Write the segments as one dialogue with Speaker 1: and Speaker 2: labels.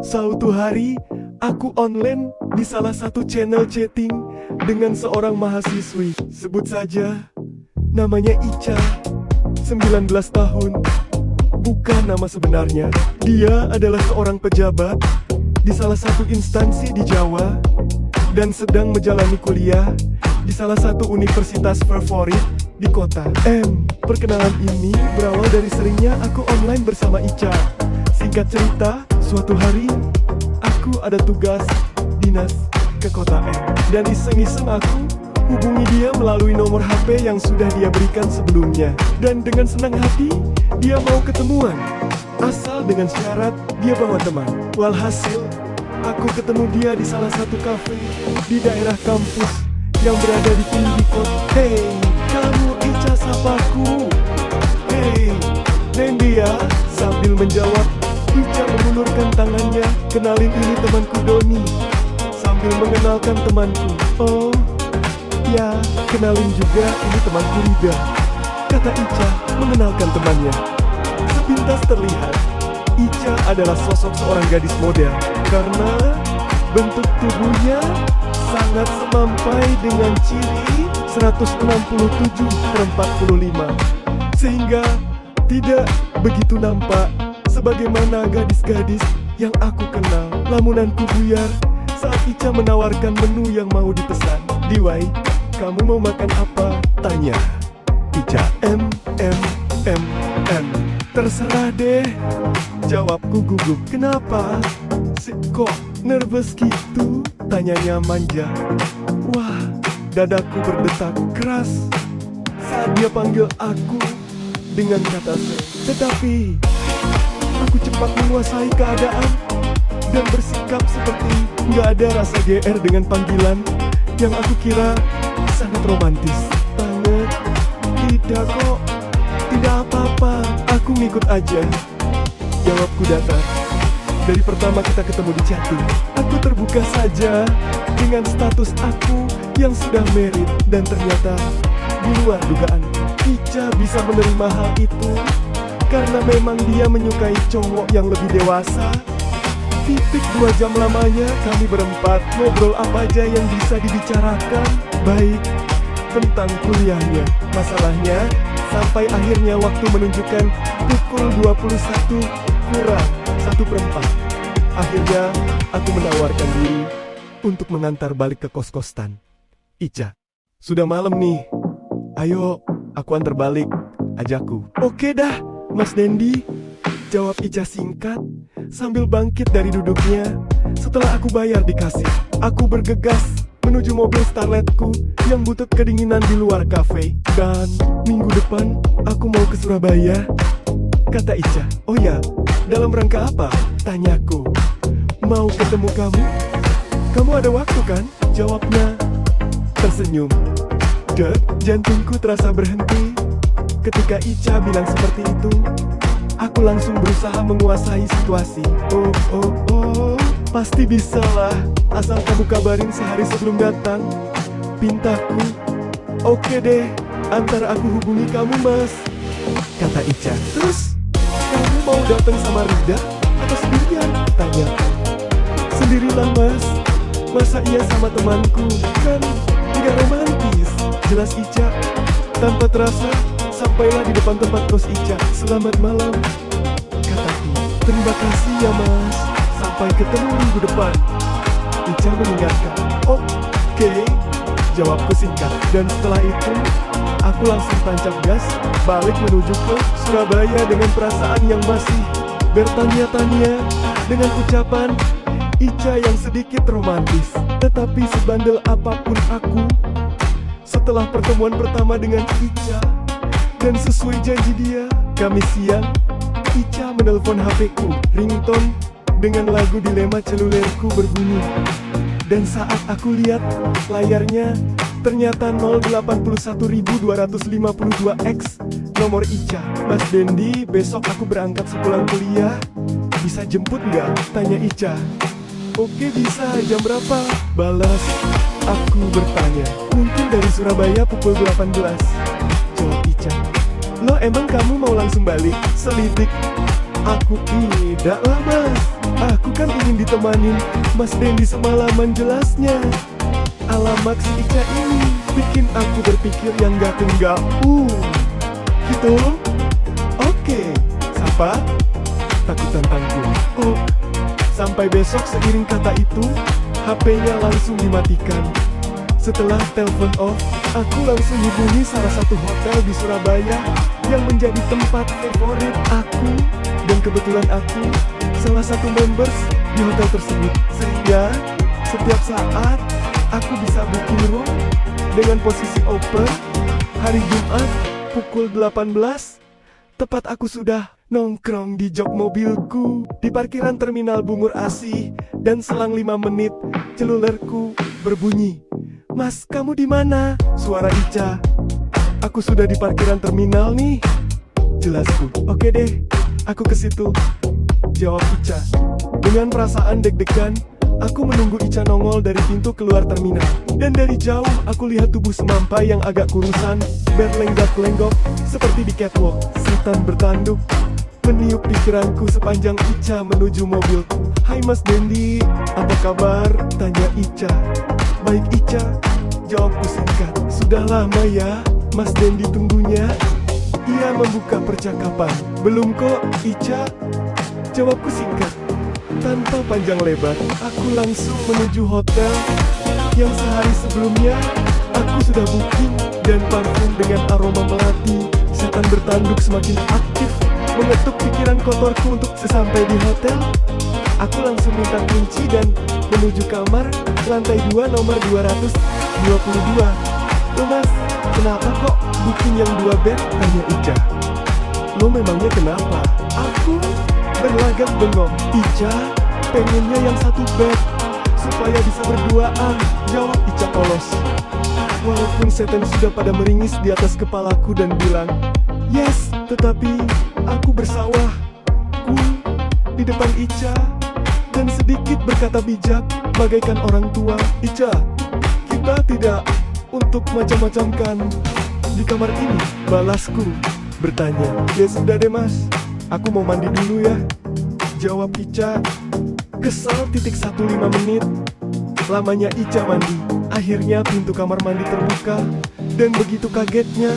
Speaker 1: Suatu hari, aku online di salah satu channel chatting dengan seorang mahasiswi. Sebut saja, namanya Ica, 19 tahun. Bukan nama sebenarnya. Dia adalah seorang pejabat di salah satu instansi di Jawa dan sedang menjalani kuliah di salah satu universitas favorit di kota. Perkenalan ini berawal dari seringnya aku online bersama Ica. Singkat cerita, suatu hari aku ada tugas dinas ke kota M, dan iseng-iseng aku hubungi dia melalui nomor HP yang sudah dia berikan sebelumnya. Dan dengan senang hati, dia mau ketemuan, asal dengan syarat dia bawa teman. Walhasil, aku ketemu dia di salah satu kafe di daerah kampus yang berada di pinggir kota. Hei, kamu Ica, sapaku. Hei, dan dia sambil menjawab, Ica mengulurkan tangannya. Kenalin, ini temanku Doni. Sambil mengenalkan temanku. Oh, ya, kenalin juga, ini temanku Rida, kata Ica mengenalkan temannya. Sepintas terlihat Ica adalah sosok seorang gadis model karena bentuk tubuhnya sangat semampai dengan ciri 167/45, sehingga tidak begitu nampak sebagaimana gadis-gadis yang aku kenal. Lamunanku buyar saat Ica menawarkan menu yang mau dipesan. Diwai, kamu mau makan apa? Tanya Ica. M. Terserah deh, jawabku gugup. Kenapa? Kok nervous gitu? Tanyanya manja. Wah, dadaku berdetak keras saat dia panggil aku dengan kata se. Tetapi aku cepat menguasai keadaan dan bersikap seperti nggak ada rasa GR dengan panggilan yang aku kira sangat romantis banget. Tidak kok, tidak apa-apa, aku ngikut aja, jawabku datar. Dari pertama kita ketemu di chatting, aku terbuka saja dengan status aku yang sudah married, dan ternyata di luar dugaan Ica bisa menerima hal itu karena memang dia menyukai cowok yang lebih dewasa. 2 jam lamanya kami berempat ngobrol apa aja yang bisa dibicarakan, baik tentang kuliahnya, masalahnya, sampai akhirnya waktu menunjukkan pukul 21:01. Akhirnya aku menawarkan diri untuk mengantar balik ke kos-kosan. Ica, sudah malam nih, ayo aku antar balik, ajakku. Oke dah Mas Dendi, jawab Ica singkat sambil bangkit dari duduknya. Setelah aku bayar di kasir, aku bergegas menuju mobil starletku yang butut kedinginan di luar kafe. Dan minggu depan aku mau ke Surabaya, kata Ica. Oh ya, dalam rangka apa? Tanyaku. Mau ketemu kamu? Kamu ada waktu kan? Jawabnya tersenyum. Jantungku terasa berhenti ketika Ica bilang seperti itu. Aku langsung berusaha menguasai situasi. Oh, pasti bisa lah, asal kamu kabarin sehari sebelum datang, pintaku. Oke deh, antar aku hubungi kamu Mas, kata Ica. Terus, kamu mau datang sama Rida atau sendirian? Tanya. Sendirilah Mas, masa iya sama temanku, kan nggak romantis, jelas Ica. Tanpa terasa, sampailah di depan tempat kos Ica. Selamat malam, kataku. Terima kasih ya Mas, sampai ketemu minggu depan, Ica mengingatkan. Oke, jawabku singkat. Dan setelah itu, aku langsung tancap gas balik menuju ke Surabaya dengan perasaan yang masih bertanya-tanya, dengan ucapan Ica yang sedikit romantis. Tetapi sebandel apapun aku, setelah pertemuan pertama dengan Ica, dan sesuai janji dia, Kamis siang, Ica menelpon HP-ku. Ringtone dengan lagu Dilema Celulerku berbunyi. Dan saat aku lihat layarnya, ternyata 081252X, nomor Ica. Mas Dendi, besok aku berangkat sepulang kuliah, bisa jemput nggak? Tanya Ica. Oke bisa, jam berapa? Balas aku bertanya. Mungkin dari Surabaya pukul 18, jawab Ica. Lo emang kamu mau langsung balik? Selidik. Aku, tidak lah Mas, Aku kan ingin ditemanin Mas Dendi semalaman jelasnya. Alamak si Ica ini bikin aku berpikir yang enggak. Gitu? Oke, Sapa? Takut tantangku. Oh, sampai besok. Seiring kata itu, HP-nya langsung dimatikan. Setelah telepon off, aku langsung hubungi salah satu hotel di Surabaya yang menjadi tempat favorit aku. Dan kebetulan aku salah satu members di hotel tersebut, sehingga setiap saat aku bisa booking room dengan posisi open. Hari Jumat pukul 18 tepat aku sudah nongkrong di jok mobilku di parkiran terminal Bungur Asih. Dan selang 5 menit celulerku berbunyi. Mas, kamu di mana? Suara Ica. Aku sudah di parkiran terminal nih. Jelasku. Oke deh, aku ke situ. Jawab Ica. Dengan perasaan deg-degan, aku menunggu Ica nongol dari pintu keluar terminal. Dan dari jauh, aku lihat tubuh semampai yang agak kurusan berlenggak-lenggok seperti di catwalk. Setan bertanduk meniup pikiranku sepanjang Ica menuju mobilku. Hai Mas Dendi, apa kabar? Tanya Ica. Baik Ica, jawabku singkat. Sudah lama ya, Mas Dendi tunggunya. Ia membuka percakapan. Belum kok, Ica. Jawabku singkat. Tanpa panjang lebar, aku langsung menuju hotel yang sehari sebelumnya aku sudah booking. Dan parfum dengan aroma melati. Setan bertanduk semakin aktif mengetuk pikiran kotorku untuk sesampai di hotel. Aku langsung minta kunci dan menuju kamar lantai 2 nomor 222. Loh mas, kenapa kok booking yang 2 bed? Tanya Ica. Lo memangnya kenapa? Aku berlagak bengong. Ica pengennya yang 1 bed supaya bisa berduaan. Jawab Ica polos. Walaupun setan sudah pada meringis di atas kepalaku dan bilang yes, tetapi aku bersawah di depan Ica dan sedikit berkata bijak bagaikan orang tua. Ica, kita tidak untuk macam-macam kan di kamar ini? Balasku bertanya. Ya sudah deh mas, aku mau mandi dulu ya. Jawab Ica. Kesal 15 menit lamanya Ica mandi. Akhirnya pintu kamar mandi terbuka. Dan begitu kagetnya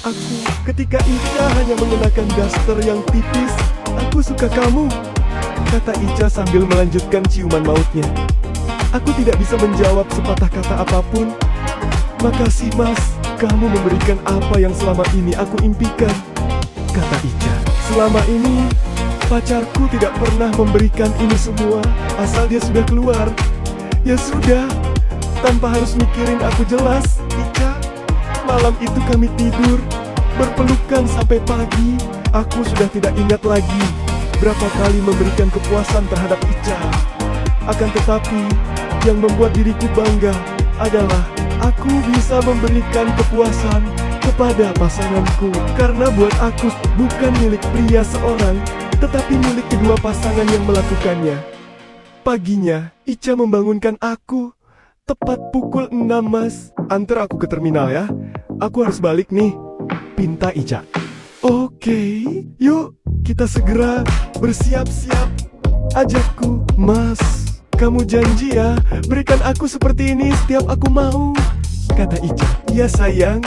Speaker 1: aku ketika Ica hanya mengenakan daster yang tipis. Aku suka kamu, kata Ica sambil melanjutkan ciuman mautnya. Aku tidak bisa menjawab sepatah kata apapun. Makasih mas, kamu memberikan apa yang selama ini aku impikan, kata Ica. Selama ini pacarku tidak pernah memberikan ini semua. Asal dia sudah keluar, ya sudah, tanpa harus mikirin aku. Jelas Ica. Malam itu kami tidur berpelukan sampai pagi. Aku sudah tidak ingat lagi berapa kali memberikan kepuasan terhadap Ica. Akan tetapi yang membuat diriku bangga adalah aku bisa memberikan kepuasan kepada pasanganku. Karena buat aku bukan milik pria seorang, tetapi milik kedua pasangan yang melakukannya. Paginya Ica membangunkan aku tepat pukul 6 mas. Antar aku ke terminal ya, aku harus balik nih, pinta Ica. Oke, yuk kita segera bersiap-siap, ajakku. Mas, kamu janji ya berikan aku seperti ini setiap aku mau, kata Ica. Ya sayang,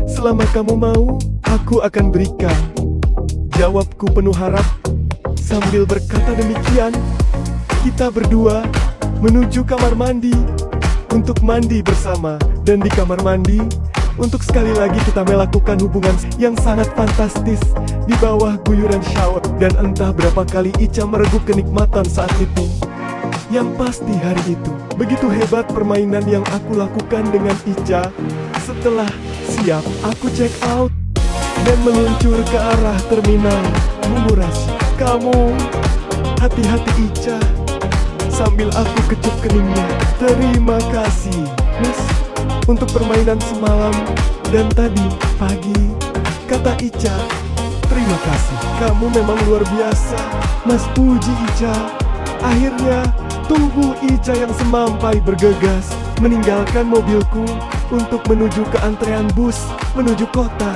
Speaker 1: selama kamu mau, aku akan berikan, jawabku penuh harap. Sambil berkata demikian, kita berdua menuju kamar mandi untuk mandi bersama. Dan di kamar mandi, untuk sekali lagi kita melakukan hubungan yang sangat fantastis di bawah guyuran shower. Dan entah berapa kali Ica mereguk kenikmatan saat itu. Yang pasti hari itu begitu hebat permainan yang aku lakukan dengan Ica. Setelah siap, aku check out dan meluncur ke arah terminal Bungur Asih. Kamu hati-hati Ica, sambil aku kecup keningnya. Terima kasih mas untuk permainan semalam dan tadi pagi, kata Ica. Terima kasih, kamu memang luar biasa mas, puji Ica. Akhirnya tubuh Ica yang semampai bergegas meninggalkan mobilku untuk menuju ke antrean bus menuju kota.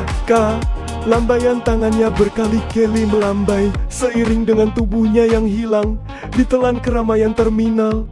Speaker 1: Lambaian tangannya berkali-kali melambai seiring dengan tubuhnya yang hilang ditelan keramaian terminal.